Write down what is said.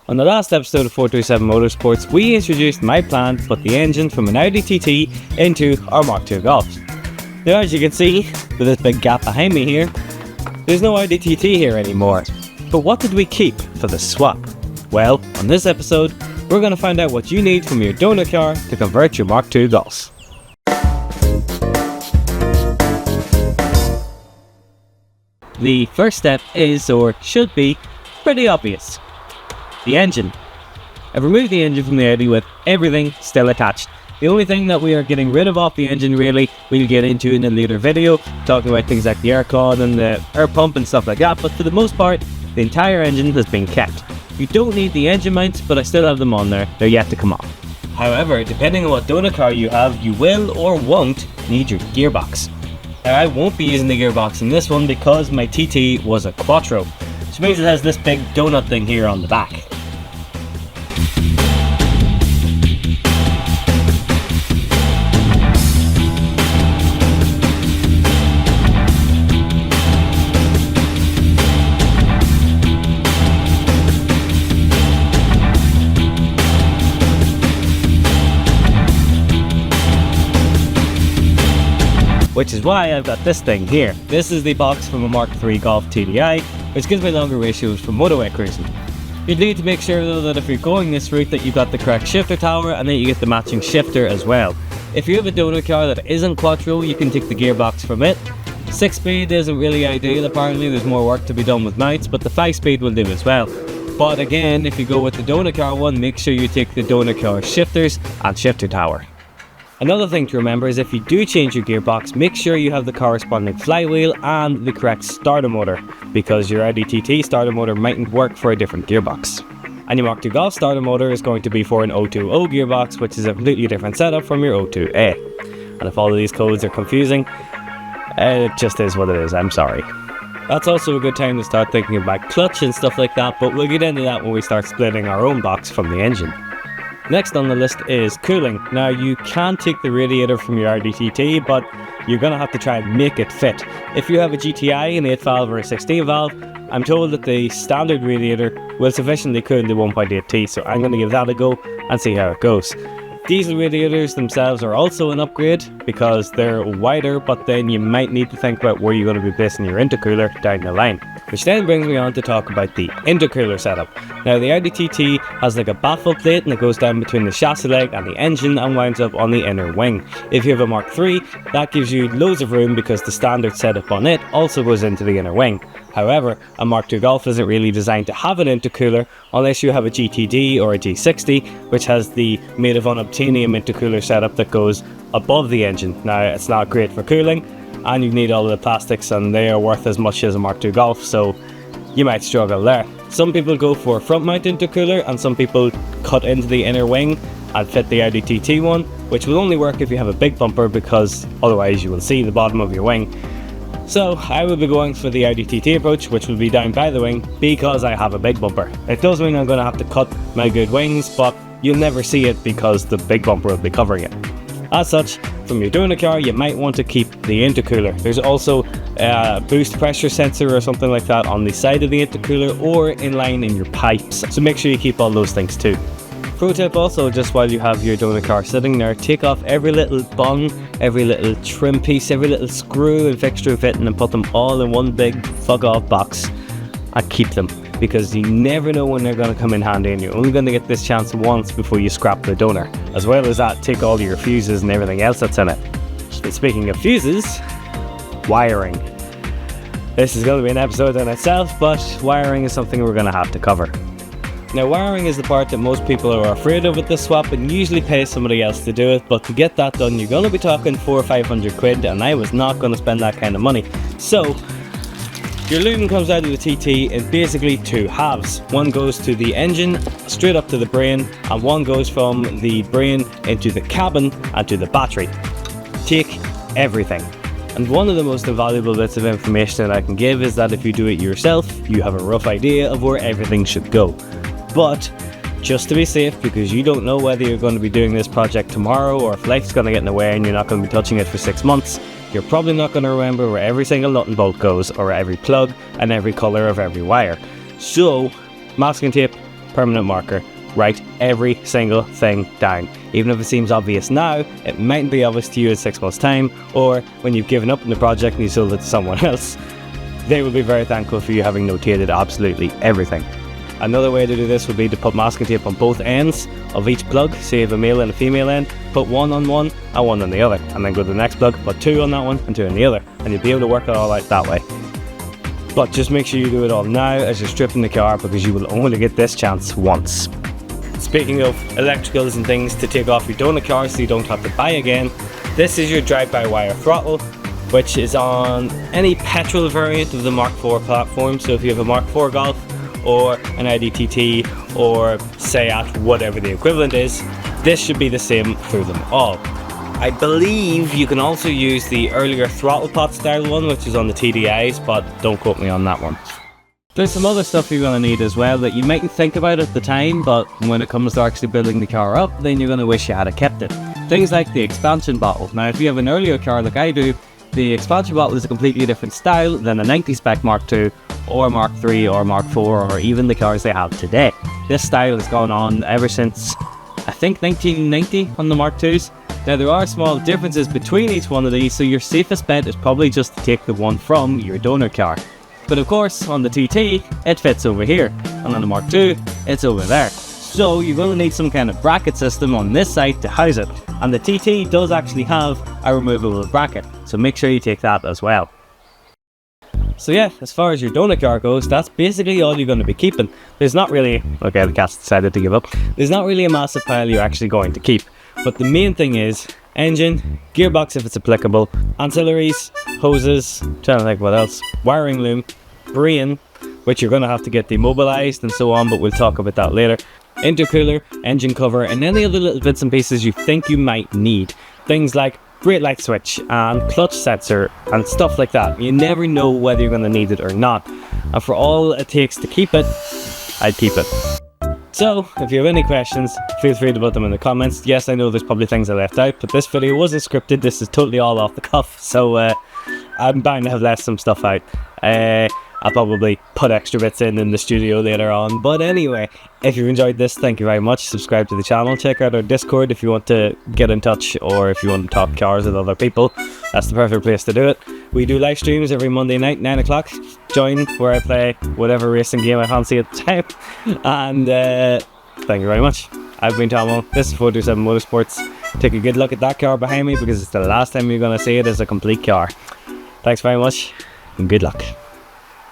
On the last episode of 427 Motorsports, we introduced my plan to put the engine from an Audi TT into our Mk2 Golf. Now, as you can see, with this big gap behind me here, there's no Audi TT here anymore. But what did we keep for the swap? Well, on this episode, we're going to find out what you need from your donor car to convert your Mk2 Golfs. The first step is, or should be, pretty obvious. The engine. I've removed the engine from the Audi with everything still attached. The only thing that we are getting rid of off the engine really, we'll get into in a later video, talking about things like the aircon and the air pump and stuff like that, but for the most part, the entire engine has been kept. You don't need the engine mounts, but I still have them on there, they're yet to come off. However, depending on what donor car you have, you will or won't need your gearbox. Now, I won't be using the gearbox in this one because my TT was a Quattro, which means it has this big donut thing here on the back. Which is why I've got this thing here. This is the box from a Mk2 Golf TDI, which gives me longer ratios for motorway cruising. You need to make sure though that if you're going this route that you've got the correct shifter tower and that you get the matching shifter as well. If you have a donor car that isn't Quattro, you can take the gearbox from it. 6-speed isn't really ideal, apparently there's more work to be done with mounts, but the 5-speed will do as well. But again, if you go with the donor car one, make sure you take the donor car shifters and shifter tower. Another thing to remember is if you do change your gearbox, make sure you have the corresponding flywheel and the correct starter motor, because your Audi TT starter motor mightn't work for a different gearbox. And your Mk2 Golf starter motor is going to be for an 020 gearbox, which is a completely different setup from your 02A. And if all of these codes are confusing, it just is what it is, I'm sorry. That's also a good time to start thinking about clutch and stuff like that, but we'll get into that when we start splitting our own box from the engine. Next on the list is cooling. Now, you can take the radiator from your Audi TT, but you're going to have to try and make it fit. If you have a GTI, an 8 valve or a 16 valve, I'm told that the standard radiator will sufficiently cool the 1.8T, so I'm going to give that a go and see how it goes. Diesel radiators themselves are also an upgrade because they're wider, but then you might need to think about where you're going to be placing your intercooler down the line. Which then brings me on to talk about the intercooler setup. Now, the Audi TT has like a baffle plate and it goes down between the chassis leg and the engine and winds up on the inner wing. If you have a Mk3, that gives you loads of room because the standard setup on it also goes into the inner wing. However, a Mk2 Golf isn't really designed to have an intercooler unless you have a GTD or a G60, which has the made of unobtainium intercooler setup that goes above the engine. Now, it's not great for cooling, and you need all of the plastics, and they are worth as much as a Mk2 Golf, so you might struggle there. Some people go for a front mount intercooler, and some people cut into the inner wing and fit the Audi TT one, which will only work if you have a big bumper, because otherwise you will see the bottom of your wing. So I will be going for the Audi TT approach, which will be down by the wing because I have a big bumper. It does mean I'm going to have to cut my good wings, but you'll never see it because the big bumper will be covering it. As such, from your donor car, you might want to keep the intercooler. There's also a boost pressure sensor or something like that on the side of the intercooler or in line in your pipes, so make sure you keep all those things too. Pro tip also, just while you have your donor car sitting there, take off every little bung, every little trim piece, every little screw and fixture and fitting and put them all in one big fuck off box and keep them, because you never know when they're going to come in handy and you're only going to get this chance once before you scrap the donor. As well as that, take all your fuses and everything else that's in it. And speaking of fuses, wiring. This is going to be an episode in itself, but wiring is something we're going to have to cover. Now, wiring is the part that most people are afraid of with this swap and usually pay somebody else to do it, but to get that done you're going to be talking 400 or 500 quid, and I was not going to spend that kind of money. So your lubing comes out of the TT in basically two halves. One goes to the engine straight up to the brain, and one goes from the brain into the cabin and to the battery. Take everything. And one of the most invaluable bits of information that I can give is that if you do it yourself, you have a rough idea of where everything should go. But just to be safe, because you don't know whether you're going to be doing this project tomorrow or if life's going to get in the way and you're not going to be touching it for 6 months, you're probably not going to remember where every single nut and bolt goes, or every plug and every colour of every wire. So masking tape, permanent marker. Write every single thing down. Even if it seems obvious now, it mightn't be obvious to you in 6 months' time, or when you've given up on the project and you sold it to someone else. They will be very thankful for you having notated absolutely everything. Another way to do this would be to put masking tape on both ends of each plug. So you have a male and a female end, put one on one and one on the other, and then go to the next plug, put two on that one and two on the other, and you'll be able to work it all out that way. But just make sure you do it all now as you're stripping the car, because you will only get this chance once. Speaking of electricals and things to take off your donut car so you don't have to buy again, this is your drive-by-wire throttle, which is on any petrol variant of the Mark IV platform. So if you have a Mark IV Golf or an IDTT or Seat, whatever the equivalent is, this should be the same through them all. I believe you can also use the earlier throttle pot style one, which is on the TDIs, but don't quote me on that one. There's some other stuff you're going to need as well that you mightn't think about at the time, but when it comes to actually building the car up, then you're going to wish you had kept it. Things like the expansion bottle. Now if you have an earlier car like I do, the expansion bottle is a completely different style than a 90 spec Mark II or Mark III or Mark IV or even the cars they have today. This style has gone on ever since, I think, 1990 on the Mark IIs. Now there are small differences between each one of these, so your safest bet is probably just to take the one from your donor car. But of course, on the TT, it fits over here, and on the Mark II, it's over there. So you're going to need some kind of bracket system on this side to house it, and the TT does actually have a removable bracket, so make sure you take that as well. So yeah, as far as your donut car goes, that's basically all you're going to be keeping. There's not really, okay, the cat's decided to give up. There's not really a massive pile you're actually going to keep, but the main thing is engine, gearbox if it's applicable, ancillaries, hoses, trying to think what else, wiring loom, brain, which you're going to have to get demobilized and so on, but we'll talk about that later, intercooler, engine cover, and any other little bits and pieces you think you might need. Things like brake light switch and clutch sensor and stuff like that. You never know whether you're going to need it or not, and for all it takes to keep it, I'd keep it. So, if you have any questions, feel free to put them in the comments. Yes, I know there's probably things I left out, but this video wasn't scripted. This is totally all off the cuff, so I'm bound to have left some stuff out. I'll probably put extra bits in the studio later on. But anyway, if you've enjoyed this, thank you very much. Subscribe to the channel. Check out our Discord if you want to get in touch, or if you want to talk cars with other people. That's the perfect place to do it. We do live streams every Monday night, 9 o'clock. Join where I play whatever racing game I fancy at the time. And thank you very much. I've been Tomo. This is 427 Motorsports. Take a good look at that car behind me, because it's the last time you're going to see it as a complete car. Thanks very much, and good luck.